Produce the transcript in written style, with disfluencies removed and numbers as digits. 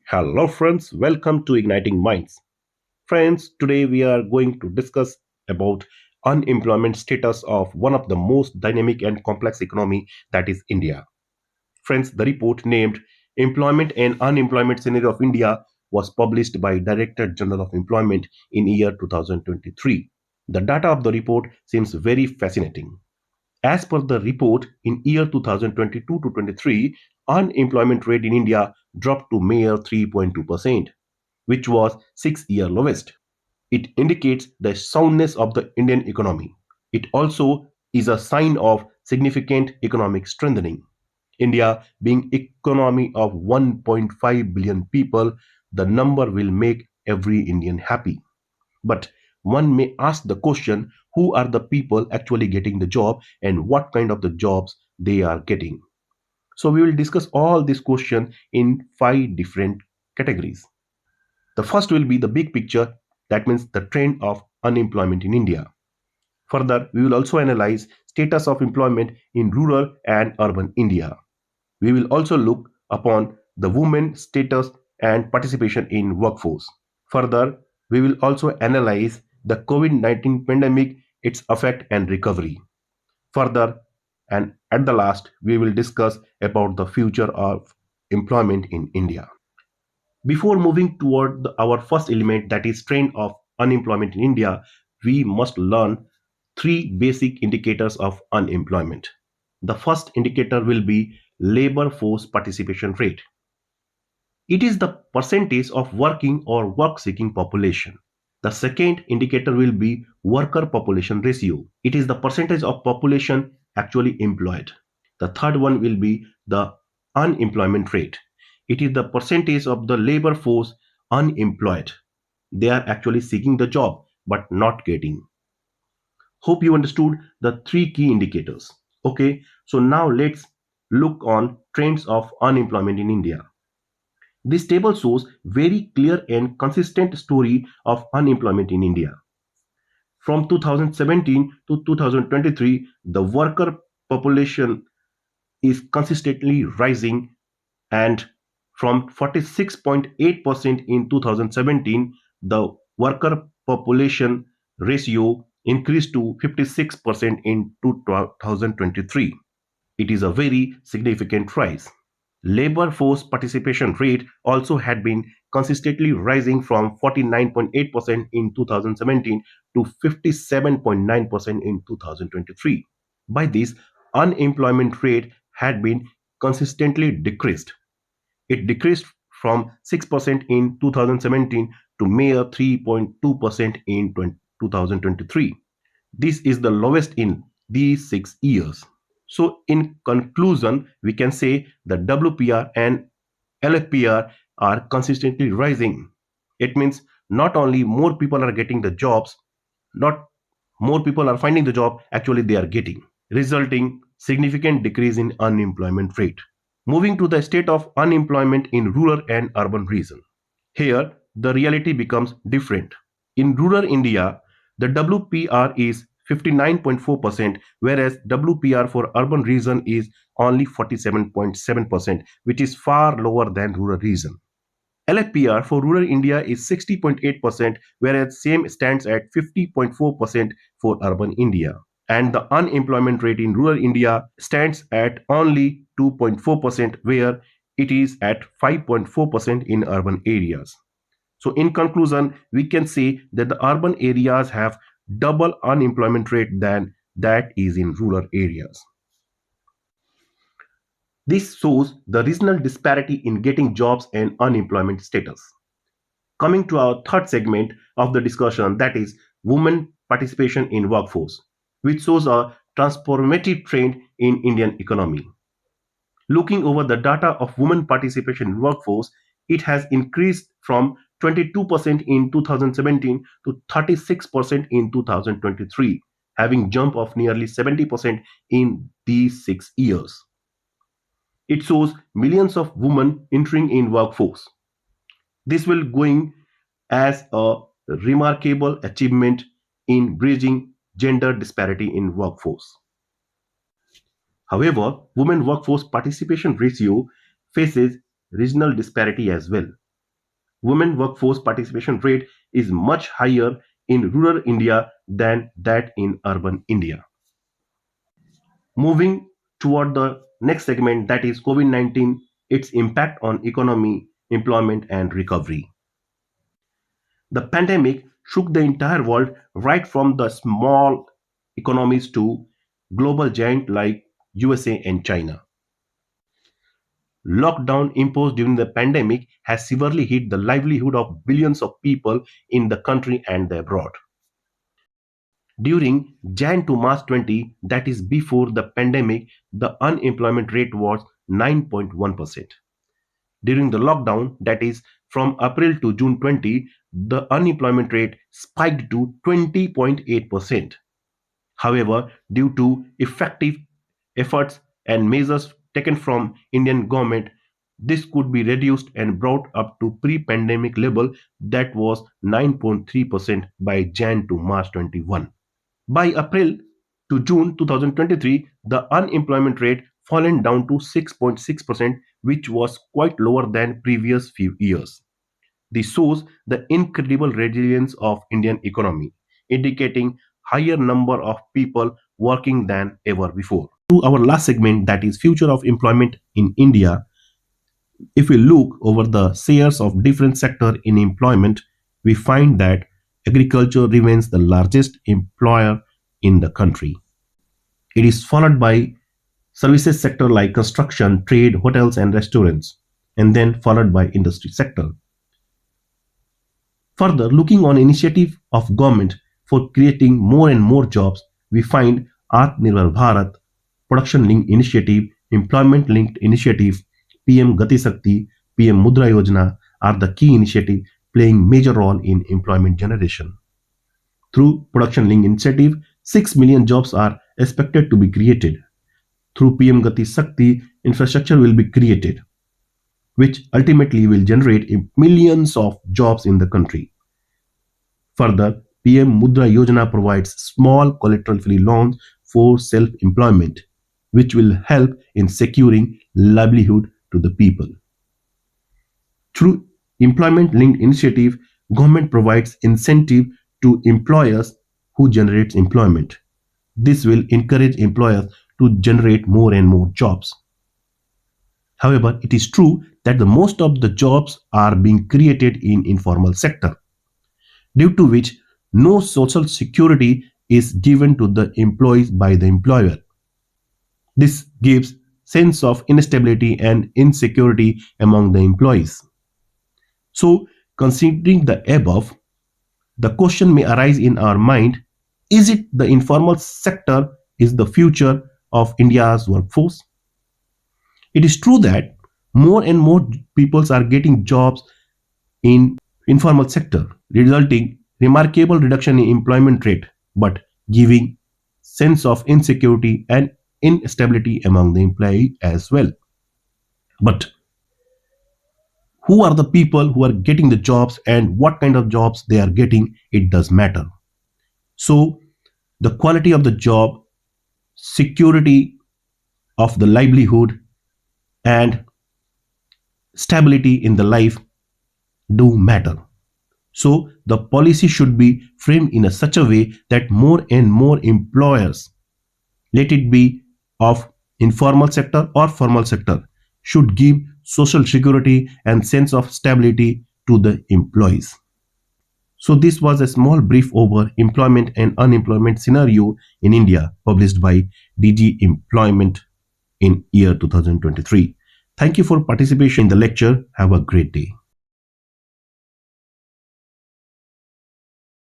Hello, friends. Welcome to Igniting Minds. Friends, today we are going to discuss about unemployment status of one of the most dynamic and complex economy, that is India. Friends, the report named Employment and Unemployment Scenario of India was published by Director General of Employment in year 2023. The data of the report seems very fascinating. As per the report, in year 2022 to 23, unemployment rate in India dropped to mere 3.2%, which was 6-year lowest. It indicates the soundness of the Indian economy. It also is a sign of significant economic strengthening. India being economy of 1.5 billion people, the number will make every Indian happy. But one may ask the question, who are the people actually getting the job and what kind of the jobs they are getting? So we will discuss all these questions in 5 different categories. The first will be the big picture, that means the trend of unemployment in India. Further, we will also analyze status of employment in rural and urban India. We will also look upon the women status and participation in workforce. Further, we will also analyze the COVID-19 pandemic, its effect and recovery. Further, and at the last, we will discuss about the future of employment in India. Before moving toward our first element, that is trend of unemployment in India, we must learn three basic indicators of unemployment. The first indicator will be labor force participation rate. It is the percentage of working or work-seeking population. The second indicator will be worker population ratio. It is the percentage of population actually employed. The third one will be the unemployment rate. It is the percentage of the labor force unemployed. They are actually seeking the job but not getting. Hope you understood the three key indicators. Okay, so now let's look on trends of unemployment in India. This table shows very clear and consistent story of unemployment in India. From 2017 to 2023, the worker population is consistently rising, and from 46.8% in 2017, the worker population ratio increased to 56% in 2023. It is a very significant rise. Labor force participation rate also had been consistently rising from 49.8% in 2017 to 57.9% in 2023. By this, unemployment rate had been consistently decreased. It decreased from 6% in 2017 to mere 3.2% in 2023. This is the lowest in these 6 years. So in conclusion, we can say the WPR and LFPR are consistently rising. It means not only more people are getting the jobs, not more people are finding the job, actually they are getting, resulting significant decrease in unemployment rate. Moving to the state of unemployment in rural and urban region. Here, the reality becomes different. In rural India, the WPR is 59.4%, whereas WPR for urban region is only 47.7%, which is far lower than rural region. LFPR for rural India is 60.8%, whereas same stands at 50.4% for urban India. And the unemployment rate in rural India stands at only 2.4%, where it is at 5.4% in urban areas. So in conclusion, we can say that the urban areas have double unemployment rate than that is in rural areas. This shows the regional disparity in getting jobs and unemployment status. Coming to our third segment of the discussion, that is women participation in workforce, which shows a transformative trend in Indian economy. Looking over the data of women participation in workforce, it has increased from 22% in 2017 to 36% in 2023, having jump of nearly 70% in these 6 years. It shows millions of women entering in workforce. This will going as a remarkable achievement in bridging gender disparity in workforce. However, women workforce participation ratio faces regional disparity as well. women workforce participation rate is much higher in rural India than that in urban India. Moving toward the next segment, that is COVID-19, its impact on economy, employment, and recovery. The pandemic shook the entire world, right from the small economies to global giants like USA and China. Lockdown imposed during the pandemic has severely hit the livelihood of billions of people in the country and abroad. During Jan to March 20, that is before the pandemic, the unemployment rate was 9.1%. During the lockdown, that is from April to June 20, the unemployment rate spiked to 20.8%. However, due to effective efforts and measures taken from Indian government, this could be reduced and brought up to pre-pandemic level, that was 9.3% by Jan to March 21. By April to June 2023, the unemployment rate fallen down to 6.6%, which was quite lower than previous few years. This shows the incredible resilience of Indian economy, indicating higher number of people working than ever before. To our last segment, that is future of employment in India. If we look over the shares of different sector in employment, we find that agriculture remains the largest employer in the country. It is followed by services sector like construction, trade, hotels and restaurants, and then followed by industry sector. Further, looking on initiative of government for creating more and more jobs, we find Atmanirbhar Bharat, Production Linked Initiative, Employment Linked Initiative, PM Gati Shakti, PM Mudra Yojana are the key initiative playing major role in employment generation. Through Production Linked Initiative, 6 million jobs are expected to be created. Through PM Gati Shakti, infrastructure will be created, which ultimately will generate millions of jobs in the country. Further, PM Mudra Yojana provides small collateral-free loans for self-employment, which will help in securing livelihood to the people. Through employment-linked initiative, government provides incentive to employers who generate employment. This will encourage employers to generate more and more jobs. However, it is true that the most of the jobs are being created in informal sector, due to which no social security is given to the employees by the employer. This gives sense of instability and insecurity among the employees. So, considering the above, the question may arise in our mind, is it the informal sector is the future of India's workforce? It is true that more and more people are getting jobs in informal sector, resulting remarkable reduction in employment rate, but giving sense of insecurity and instability among the employee as well. But who are the people who are getting the jobs and what kind of jobs they are getting, it does matter. So the quality of the job, security of the livelihood, and stability in the life do matter. So the policy should be framed in such a way that more and more employers, let it be of informal sector or formal sector, should give social security and sense of stability to the employees. So this was a small brief over employment and unemployment scenario in India, published by DG Employment in year 2023. Thank you for participation in the lecture. Have a great day.